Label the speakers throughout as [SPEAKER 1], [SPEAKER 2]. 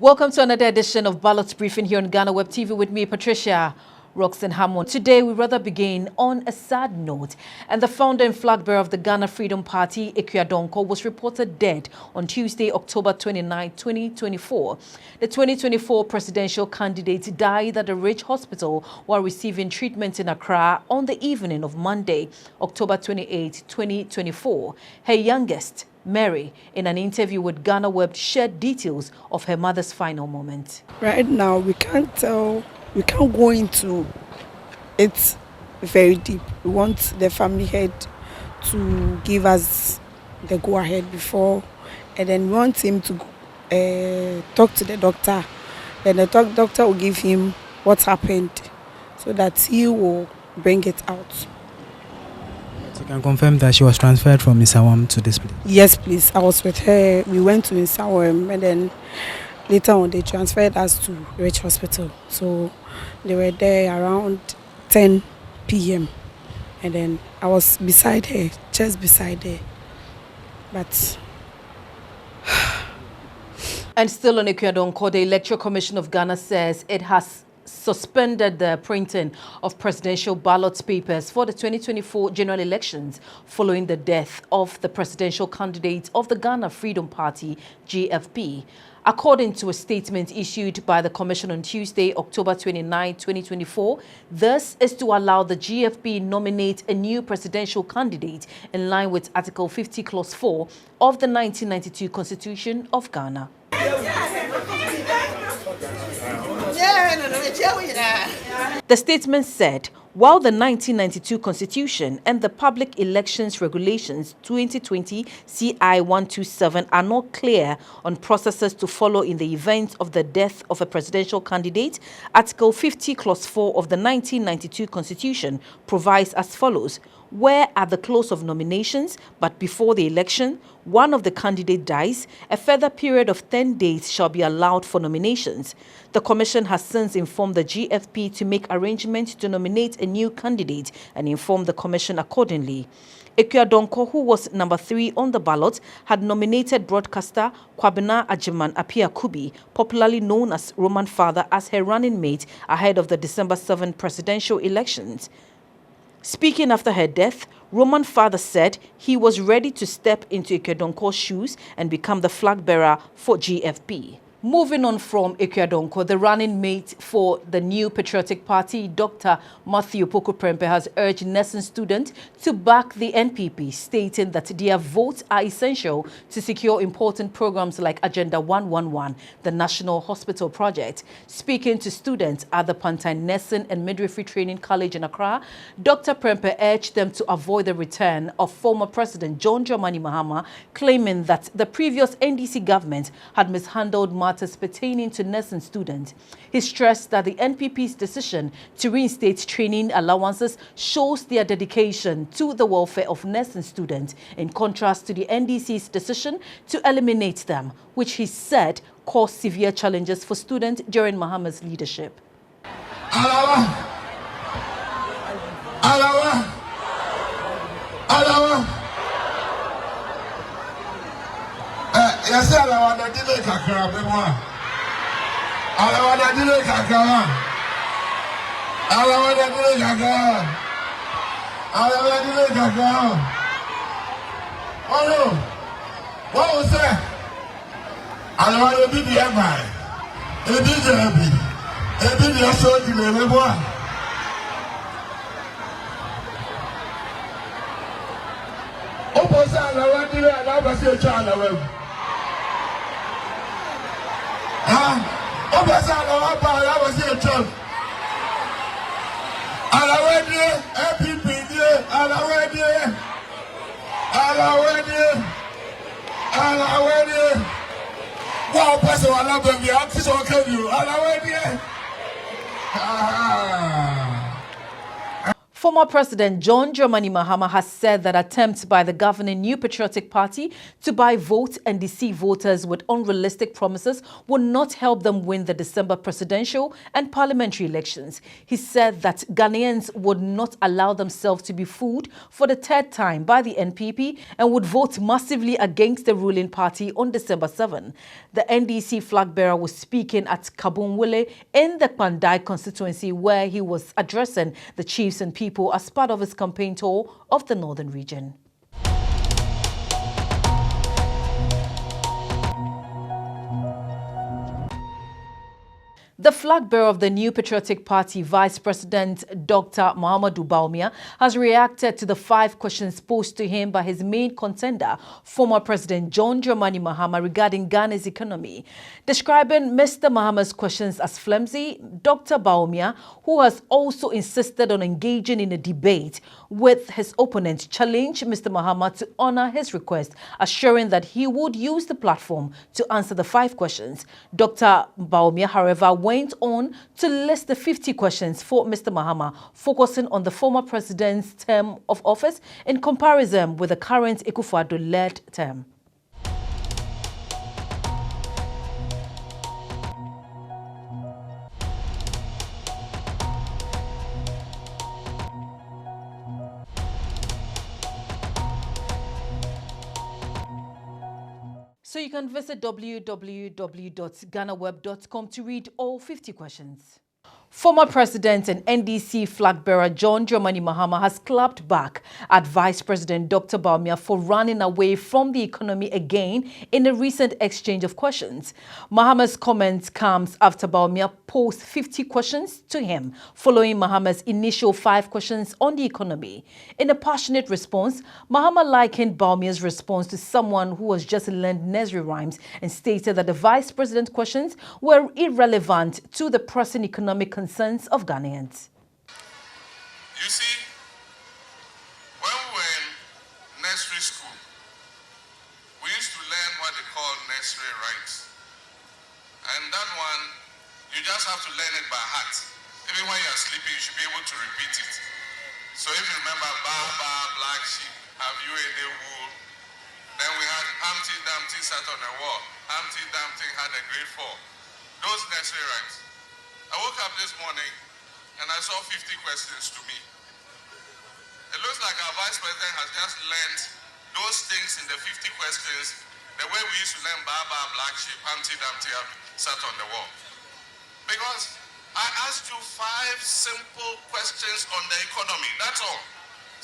[SPEAKER 1] Welcome to another edition of Ballot Briefing here on GhanaWeb TV with me, Patricia Roxanne Hammond. Today, we rather begin on a sad note, and the founder and flag bearer of the Ghana Freedom Party, Akua Donkor, was reported dead on Tuesday, October 29, 2024. The 2024 presidential candidate died at a Ridge Hospital while receiving treatment in Accra on the evening of Monday, October 28, 2024. Her youngest, Mary, in an interview with GhanaWeb, shared details of her mother's final moment.
[SPEAKER 2] Right now, we can't tell. We can't go into it very deep. We want the family head to give us the go-ahead before, and then we want him to talk to the doctor. Then the doctor will give him what happened so that he will bring it out.
[SPEAKER 3] So you can confirm that she was transferred from Isawam to this place?
[SPEAKER 2] Yes, please. I was with her. We went to Isawam, and then later on they transferred us to Ridge Hospital. So they were there around 10 p.m. and then I was beside her, just beside her. But
[SPEAKER 1] and still on Akua Donkor, the Electoral Commission of Ghana says it has suspended the printing of presidential ballot papers for the 2024 general elections following the death of the presidential candidate of the Ghana Freedom Party, GFP. According to a statement issued by the Commission on Tuesday, October 29, 2024, this is to allow the GFP nominate a new presidential candidate in line with Article 50, Clause 4 of the 1992 Constitution of Ghana. The statement said, while the 1992 Constitution and the Public Elections Regulations 2020 CI 127 are not clear on processes to follow in the event of the death of a presidential candidate, Article 50, Clause 4 of the 1992 Constitution provides as follows: where at the close of nominations, but before the election, one of the candidate dies, a further period of 10 days shall be allowed for nominations. The Commission has since informed the GFP to make arrangements to nominate a new candidate and inform the Commission accordingly. Akua Donkor, who was number 3 on the ballot, had nominated broadcaster Kwabena Ajiman Apia Kubi, popularly known as Roman Father, as her running mate ahead of the December 7 presidential elections. Speaking after her death, Roman Father said he was ready to step into Akua Donkor's shoes and become the flag bearer for GFP. Moving on from Akua Donkor, the running mate for the new patriotic party, Dr. Matthew Prempeh, has urged nursing students to back the NPP, stating that their votes are essential to secure important programs like Agenda 111, the National Hospital Project. Speaking to students at the Pantine Nursing and Midwifery Training College in Accra, Dr. Prempeh urged them to avoid the return of former President John Dramani Mahama, claiming that the previous NDC government had mishandled matters pertaining to nursing students. He stressed that the NPP's decision to reinstate training allowances shows their dedication to the welfare of nursing students, in contrast to the NDC's decision to eliminate them, which he said caused severe challenges for students during Mahama's leadership.
[SPEAKER 4] Alawa! Alawa! Alawa! Yes, I want to delay Accra. I want to delay Accra. I want to delay Accra. I want to delay Accra. Oh no! What was that? I want to be the empire. It is a happy. It is a short delay. Opposite, I want to delay. I want to say, China.
[SPEAKER 1] Former President John Dramani Mahama has said that attempts by the governing New Patriotic Party to buy votes and deceive voters with unrealistic promises will not help them win the December presidential and parliamentary elections. He said that Ghanaians would not allow themselves to be fooled for the third time by the NPP and would vote massively against the ruling party on December 7. The NDC flag bearer was speaking at Kabunwele in the Pandai constituency, where he was addressing the chiefs and people as part of his campaign tour of the northern region. The flag bearer of the New Patriotic Party, Vice President Dr. Bawumia, has reacted to the 5 questions posed to him by his main contender, former President John Dramani Mahama, regarding Ghana's economy. Describing Mr. Mahama's questions as flimsy, Dr. Bawumia, who has also insisted on engaging in a debate with his opponent, challenged Mr. Mahama to honor his request, assuring that he would use the platform to answer the 5 questions. Dr. Bawumia, however, went on to list the 50 questions for Mr. Mahama, focusing on the former president's term of office in comparison with the current Akua Donkor-led term. So you can visit www.GhanaWeb.com to read all 50 questions. Former President and NDC flag bearer John Dramani Mahama has clapped back at Vice President Dr. Bawumia for running away from the economy again in a recent exchange of questions. Mahama's comment comes after Bawumia posed 50 questions to him, following Mahama's initial 5 questions on the economy. In a passionate response, Mahama likened Bawumia's response to someone who was just learned nursery rhymes and stated that the Vice President questions were irrelevant to the pressing economic concerns of Ghanaians.
[SPEAKER 4] You see, when we were in nursery school, we used to learn what they call nursery rhymes. And that one, you just have to learn it by heart. Even when you're sleeping, you should be able to repeat it. So if you remember, Ba, black sheep, have you any wool? Then we had Humpty Dumpty sat on a wall. Humpty Dumpty had a great fall. Those nursery rhymes. I woke up this morning and I saw 50 questions to me. It looks like our Vice President has just learned those things in the 50 questions the way we used to learn Baba, Black Sheep, Humpty Dumpty sat on the wall. Because I asked you 5 simple questions on the economy. That's all.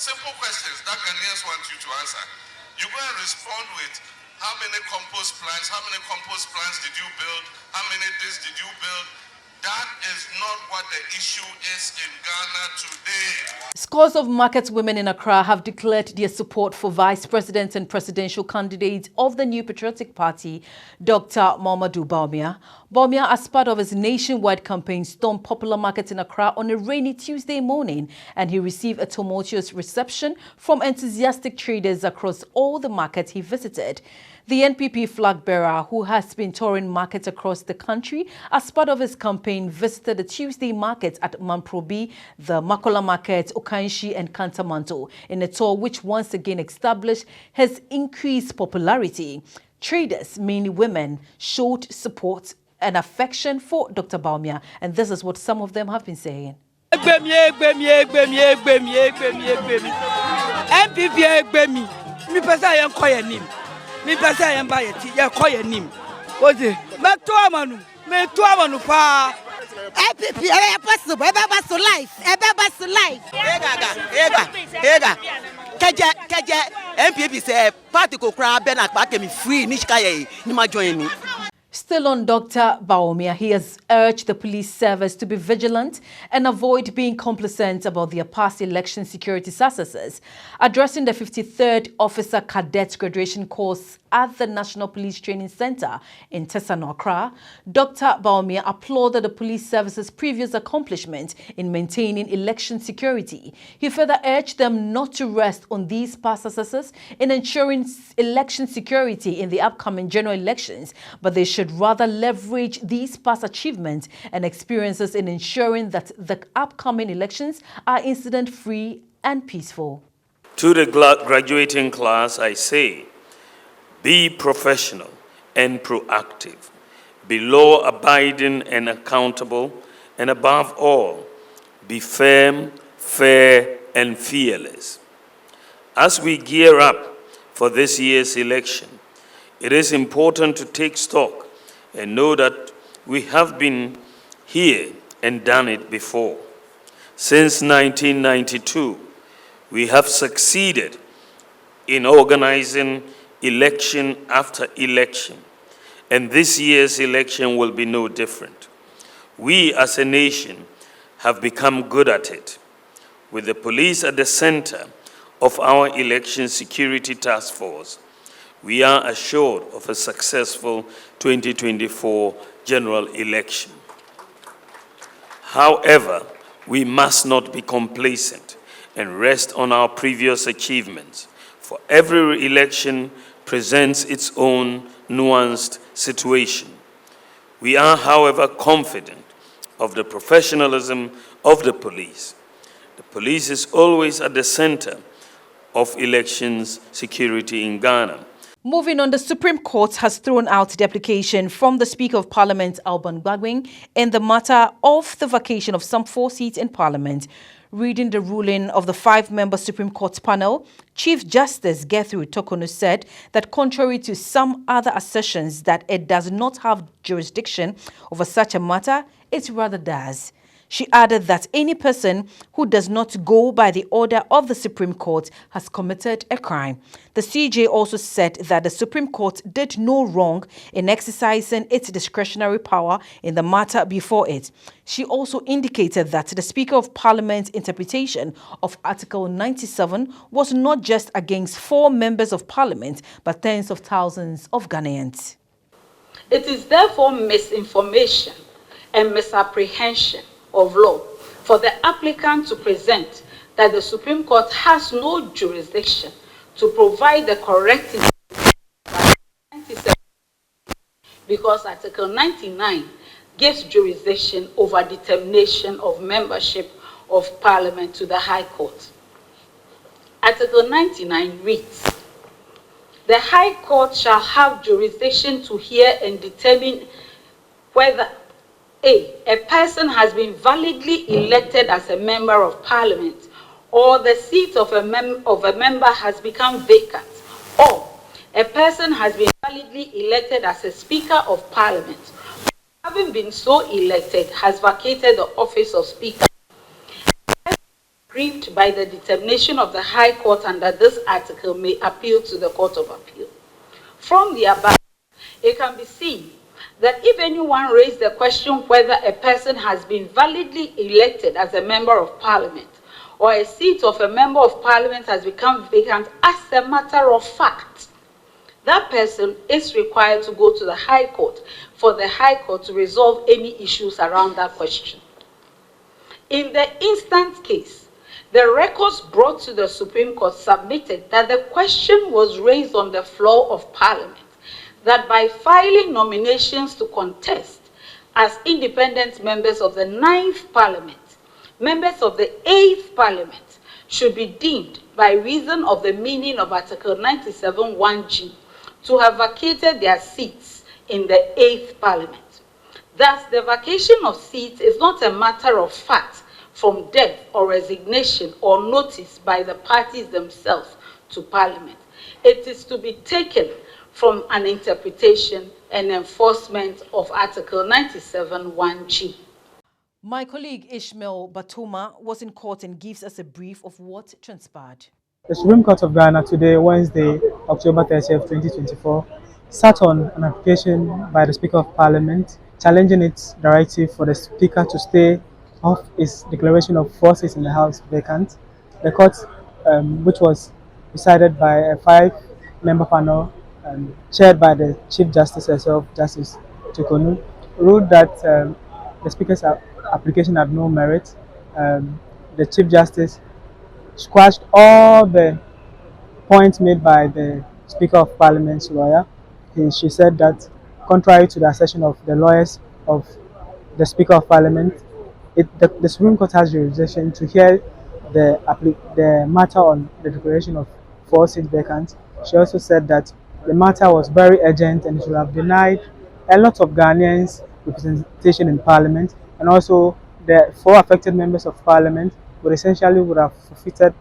[SPEAKER 4] Simple questions that Ghanaians want you to answer. You go and respond with how many compost plants, did you build, how many this did you build. That is not what the issue is in Ghana today.
[SPEAKER 1] Scores of market women in Accra have declared their support for Vice President and presidential candidate of the New Patriotic Party, Dr. Bawumia. Bawumia, as part of his nationwide campaign, stormed popular markets in Accra on a rainy Tuesday morning, and he received a tumultuous reception from enthusiastic traders across all the markets he visited. The NPP flag bearer, who has been touring markets across the country as part of his campaign, visited the Tuesday markets at Mamprobi, the Makola Market, Okanshi and Kantamanto, in a tour which once again established his increased popularity. Traders, mainly women, showed support and affection for Dr. Bawumia, and this is what some of them have been saying.
[SPEAKER 5] Me pesa I am by it, ya koye nim. Ozi, me to amanu pa.
[SPEAKER 6] NPP, I possible, ebe bas to life.
[SPEAKER 5] Ega. Keje, NPP say party ko kra be na pa ke me free ni shikaye ni ma join ni.
[SPEAKER 1] Still on Dr. Bawumia, he has urged the police service to be vigilant and avoid being complacent about their past election security successes. Addressing the 53rd Officer Cadet Graduation course at the National Police Training Center in Tesano, Accra, Dr. Bawumia applauded the police service's previous accomplishment in maintaining election security. He further urged them not to rest on these past successes in ensuring election security in the upcoming general elections, but they should should rather leverage these past achievements and experiences in ensuring that the upcoming elections are incident-free and peaceful.
[SPEAKER 7] To the graduating class, I say, be professional and proactive, be law-abiding and accountable, and above all, be firm, fair, and fearless. As we gear up for this year's election, it is important to take stock and know that we have been here and done it before. Since 1992, we have succeeded in organizing election after election, and this year's election will be no different. We as a nation have become good at it. With the police at the center of our election security task force, we are assured of a successful 2024 general election. However, we must not be complacent and rest on our previous achievements, for every election presents its own nuanced situation. We are, however, confident of the professionalism of the police. The police is always at the center of elections security in Ghana.
[SPEAKER 1] Moving on, the Supreme Court has thrown out the application from the Speaker of Parliament, Bagbin, in the matter of the vacation of some 4 seats in Parliament. Reading the ruling of the 5-member Supreme Court panel, Chief Justice Gertrude Tokonu said that contrary to some other assertions that it does not have jurisdiction over such a matter, it rather does. She added that any person who does not go by the order of the Supreme Court has committed a crime. The CJ also said that the Supreme Court did no wrong in exercising its discretionary power in the matter before it. She also indicated that the Speaker of Parliament's interpretation of Article 97 was not just against 4 members of Parliament, but tens of thousands of Ghanaians.
[SPEAKER 8] It is therefore misinformation and misapprehension of law for the applicant to present that the Supreme Court has no jurisdiction to provide the correct information because Article 99 gives jurisdiction over determination of membership of Parliament to the High Court. Article 99 reads, the High Court shall have jurisdiction to hear and determine whether a person has been validly elected as a member of Parliament, or the seat of a member has become vacant, or a person has been validly elected as a Speaker of Parliament, having been so elected has vacated the office of Speaker. Aggrieved by the determination of the High Court under this article may appeal to the Court of Appeal. From the above, it can be seen that if anyone raised the question whether a person has been validly elected as a member of Parliament or a seat of a member of Parliament has become vacant as a matter of fact, that person is required to go to the High Court for the High Court to resolve any issues around that question. In the instant case, the records brought to the Supreme Court submitted that the question was raised on the floor of Parliament that by filing nominations to contest as independent members of the 9th Parliament, members of the 8th Parliament should be deemed by reason of the meaning of Article 97(1)(g) to have vacated their seats in the 8th Parliament. Thus, the vacation of seats is not a matter of fact from death or resignation or notice by the parties themselves to Parliament. It is to be taken from an interpretation and enforcement of Article 97(1)(g).
[SPEAKER 1] My colleague Ishmael Batoma was in court and gives us a brief of what transpired.
[SPEAKER 3] The Supreme Court of Ghana today, Wednesday, October 30th, 2024, sat on an application by the Speaker of Parliament challenging its directive for the Speaker to stay off his declaration of 4 seats in the House vacant. The court, which was decided by a 5-member panel chaired by the Chief Justice herself, Justice Tokonu, ruled that the Speaker's application had no merit. The Chief Justice squashed all the points made by the Speaker of Parliament's lawyer. She said that contrary to the assertion of the lawyers of the Speaker of Parliament, the Supreme Court has jurisdiction to hear the matter on the declaration of 4 seats vacant. She also said that the matter was very urgent and should have denied a lot of Ghanaians representation in Parliament, and also the 4 affected members of Parliament would have forfeited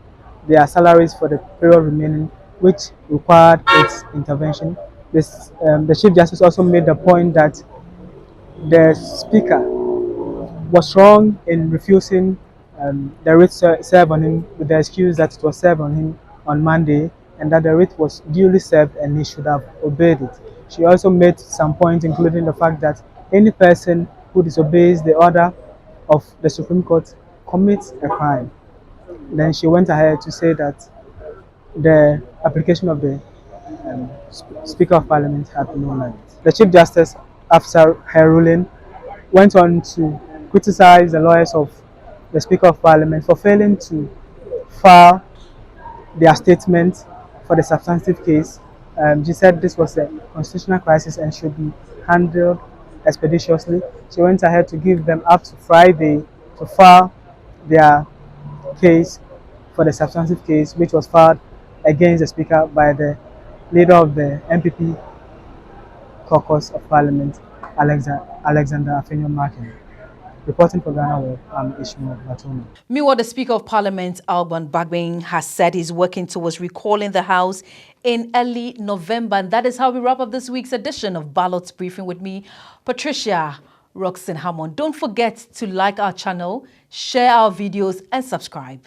[SPEAKER 3] their salaries for the period remaining, which required its intervention. The Chief Justice also made the point that the Speaker was wrong in refusing the writ served on him with the excuse that it was served on him on Monday and that the writ was duly served and he should have obeyed it. She also made some points, including the fact that any person who disobeys the order of the Supreme Court commits a crime. Then she went ahead to say that the application of the Speaker of Parliament had no merit. The Chief Justice, after her ruling, went on to criticize the lawyers of the Speaker of Parliament for failing to file their statement for the substantive case. She said this was a constitutional crisis and should be handled expeditiously. She went ahead to give them up to Friday to file their case for the substantive case, which was filed against the Speaker by the leader of the MPP caucus of Parliament, Alexander Afenyo-Markin. Reporting for GhanaWeb, I'm Ishmael Batoma.
[SPEAKER 1] Meanwhile, the Speaker of Parliament, Bagbin, has said he's working towards recalling the House in early November. And that is how we wrap up this week's edition of Ballot Briefing with me, Patricia Roxanne Hammond. Don't forget to like our channel, share our videos, and subscribe.